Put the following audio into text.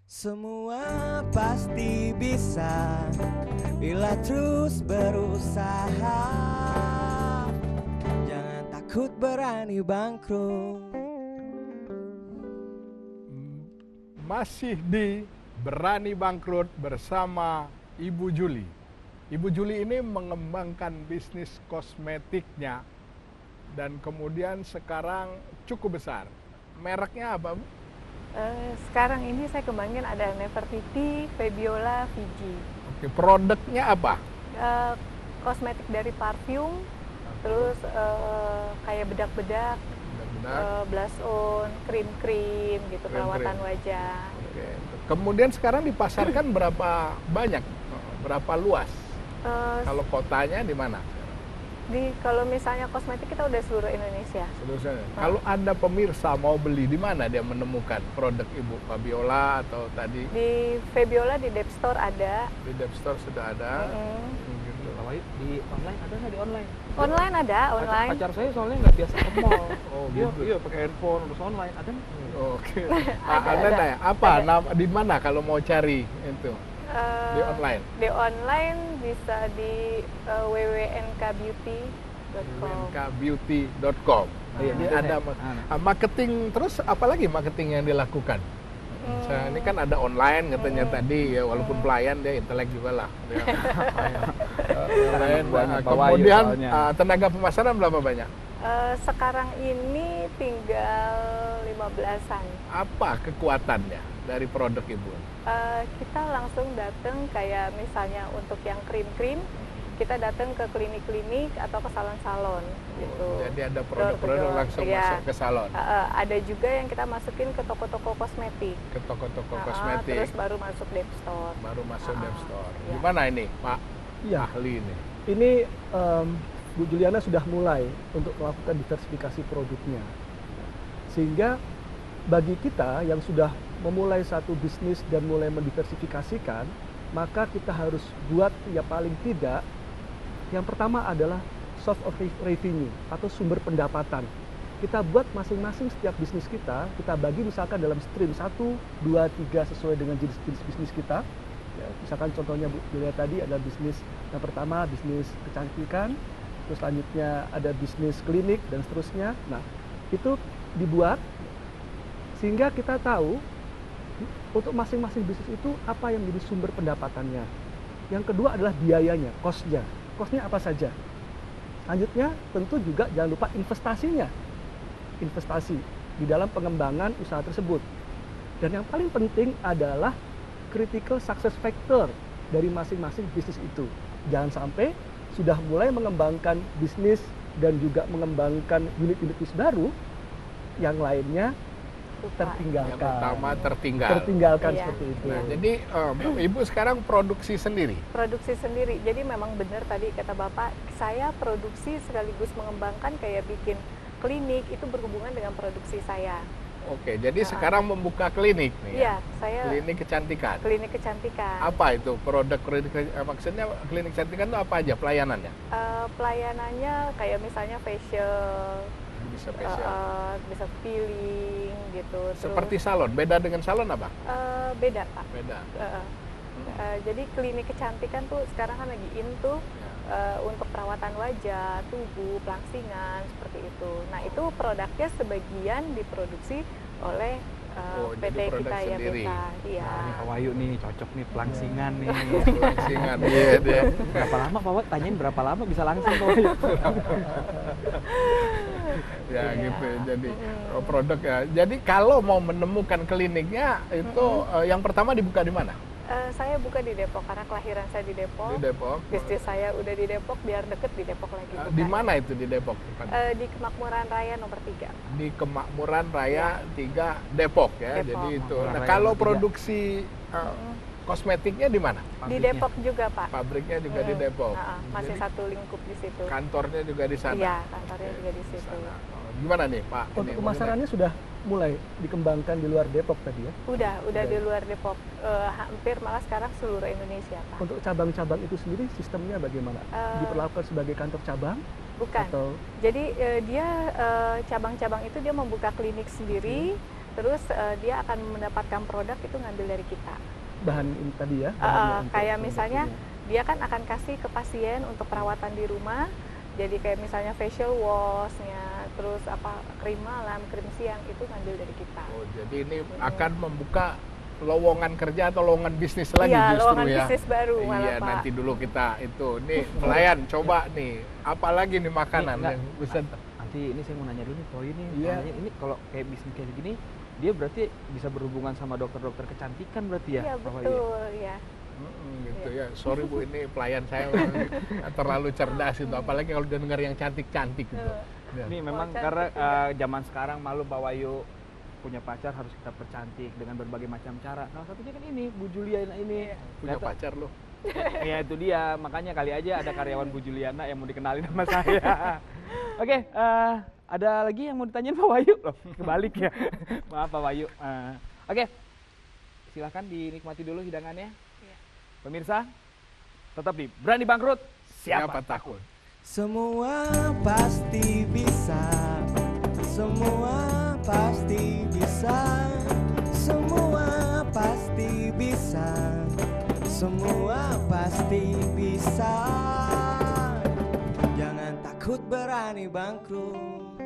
Semua pasti bisa bila terus berusaha. Jangan takut berani bangkrut. Masih di Berani Bangkrut bersama Ibu Juli. Ibu Juli ini mengembangkan bisnis kosmetiknya dan kemudian sekarang cukup besar. Mereknya apa, Bu? Sekarang ini saya kembangin ada Nefertiti, Febiola, Fiji. Oke, produknya apa? Kosmetik dari parfum, terus kayak bedak-bedak, Benar-benar. blush on, krim-krim gitu, Krim-krim. perawatan wajah. Oke. Kemudian sekarang dipasarkan berapa banyak? Berapa luas? Eh, Kalau kotanya di mana? Kalau misalnya kosmetik kita udah seluruh Indonesia. Seluruhnya. Kalau ada pemirsa mau beli, di mana dia menemukan produk Ibu Fabiola atau tadi Di Febiola di Dep Store ada. di Dep Store sudah ada? Mm-mm. Gitu. Kalau di online ada nggak di online? Online ada, online. Pacar saya soalnya nggak biasa ke mall. Oh, Iya, gitu. iya pakai handphone terus online ada nggak? Oke. Ada, Ada ada. ya? Apa? Ada. Di mana kalau mau cari itu? Di online. Di online bisa di www.nkbeauty.com. nkbeauty.com. Iya, Jadi ada ada saya. marketing, terus apalagi marketing yang dilakukan? Ini kan ada online katanya tadi ya, walaupun pelayan dia intelek juga lah. Dia, pelayan, Banyak bawahi kemudian soalnya. tenaga pemasaran berapa banyak? Sekarang ini tinggal 15-an. Apa kekuatannya dari produk Ibu? Kita langsung datang kayak misalnya untuk yang krim-krim, kita datang ke klinik-klinik atau ke salon-salon gitu. Jadi ada Door to produk-produk door, langsung iya. masuk ke salon, Ada juga yang kita masukin ke toko-toko kosmetik. ke toko-toko Terus kosmetik, baru masuk Dep Store. baru masuk Dep Store. iya. Gimana ini, Pak Iya, ahli ini? ini Bu Juliana sudah mulai untuk melakukan diversifikasi produknya. Sehingga bagi kita yang sudah memulai satu bisnis dan mulai mendiversifikasikan, maka kita harus buat ya paling tidak, yang pertama adalah source of revenue atau sumber pendapatan. Kita buat masing-masing setiap bisnis kita bagi misalkan dalam stream 1, 2, 3 sesuai dengan jenis-jenis bisnis kita. Ya, misalkan contohnya Bu Julia tadi ada bisnis yang pertama bisnis kecantikan, terus selanjutnya ada bisnis klinik dan seterusnya. Nah, itu dibuat sehingga kita tahu untuk masing-masing bisnis itu apa yang menjadi sumber pendapatannya. Yang kedua adalah biayanya, cost-nya. Cost-nya apa saja? Selanjutnya tentu juga jangan lupa investasinya. Investasi di dalam pengembangan usaha tersebut. Dan yang paling penting adalah critical success factor dari masing-masing bisnis itu. Jangan sampai sudah mulai mengembangkan bisnis dan juga mengembangkan unit-unit bisnis baru, yang lainnya tertinggalkan. Yang utama tertinggal. Tertinggalkan Iya. seperti itu. Nah, jadi Ibu sekarang produksi sendiri. Produksi sendiri. Jadi memang benar tadi kata Bapak, saya produksi sekaligus mengembangkan kayak bikin klinik itu berhubungan dengan produksi saya. Oke, jadi sekarang membuka klinik nih. Iya, saya Klinik kecantikan. klinik kecantikan. Apa itu produk klinik? Maksudnya klinik kecantikan itu apa aja pelayanannya? Pelayanannya kayak misalnya facial, Bisa facial. bisa peeling gitu. Terus, Seperti salon. Beda dengan salon apa? beda Pak. Beda. Jadi klinik kecantikan tuh sekarang kan lagi in tuh untuk perawatan wajah, tubuh, pelangsingan seperti itu. Nah itu produknya sebagian diproduksi oleh PT jadi produk kita ya sendiri. Beta. Iya. Nah, ini Pak Wahyu nih cocok nih pelangsingan nih. Pelangsingan. Iya dia. Berapa lama Pak Wahyu? Tanyain berapa lama bisa langsung Pak Wahyu. Ya Iya. gitu. Jadi produk ya. Jadi kalau mau menemukan kliniknya itu yang pertama dibuka di mana? Saya buka di Depok karena kelahiran saya di Depok. Di Depok. Bisnis saya udah di Depok, biar deket di Depok lagi. Di buka. mana itu di Depok? Di Kemakmuran Raya nomor 3. Di Kemakmuran Raya 3 Depok ya. Depok. Jadi itu. Kemakmuran Nah, Raya kalau nomor 3. produksi kosmetiknya di mana? Di Pabriknya. Depok juga Pak. Pabriknya juga di Depok. Masih Jadi satu lingkup di situ. kantornya juga di sana. Iya, kantornya juga di situ. sana. Oh, gimana nih Pak? Untuk Ini pemasarannya sudah mulai dikembangkan di luar Depok tadi ya. Udah di luar Depok. Hampir malah sekarang seluruh Indonesia Pak. Untuk cabang-cabang itu sendiri sistemnya bagaimana? Diperlakukan sebagai kantor cabang Bukan. atau Jadi dia cabang-cabang itu dia membuka klinik sendiri. terus dia akan mendapatkan produk itu ngambil dari kita. Bahan ini tadi ya. bahan yang untuk Kayak produk misalnya ini. dia kan akan kasih ke pasien untuk perawatan di rumah. Jadi kayak misalnya facial wash-nya, terus apa krim malam, krim siang itu ngambil dari kita. Oh, jadi ini akan membuka lowongan kerja atau lowongan bisnis lagi Iya, justru lowongan ya. bisnis baru malah, Iya, Pak. nanti dulu kita itu. Nih pelayan coba nih, apalagi nih makanan Nih, yang bisa Nanti ini saya mau nanya dulu nih, Poi ini. Iya. Ini kalau kayak bisnis kayak gini, dia berarti bisa berhubungan sama dokter-dokter kecantikan berarti ya? Iya, Pak Wahyu? betul ya. gitu ya. Sorry Bu, ini pelayan saya terlalu cerdas itu. Apalagi kalau dia dengar yang cantik-cantik gitu. Ya. Ini memang cantik karena juga. zaman sekarang malu Pak Wahyu punya pacar harus kita percantik dengan berbagai macam cara. Salah satunya kan ini Bu Juliana ini. Punya Ternyata- pacar loh. Ya itu dia, makanya kali aja ada karyawan Bu Juliana yang mau dikenalin sama saya. Oke, ada lagi yang mau ditanyain Pak Wahyu? Loh, kebalik ya. Maaf Pak Wahyu. Oke, silahkan dinikmati dulu hidangannya. Iya. Pemirsa, tetap di Berani Bangkrut, siapa takut? Semua pasti bisa, semua pasti bisa, semua pasti bisa, semua pasti bisa. Jangan takut berani bangkrut.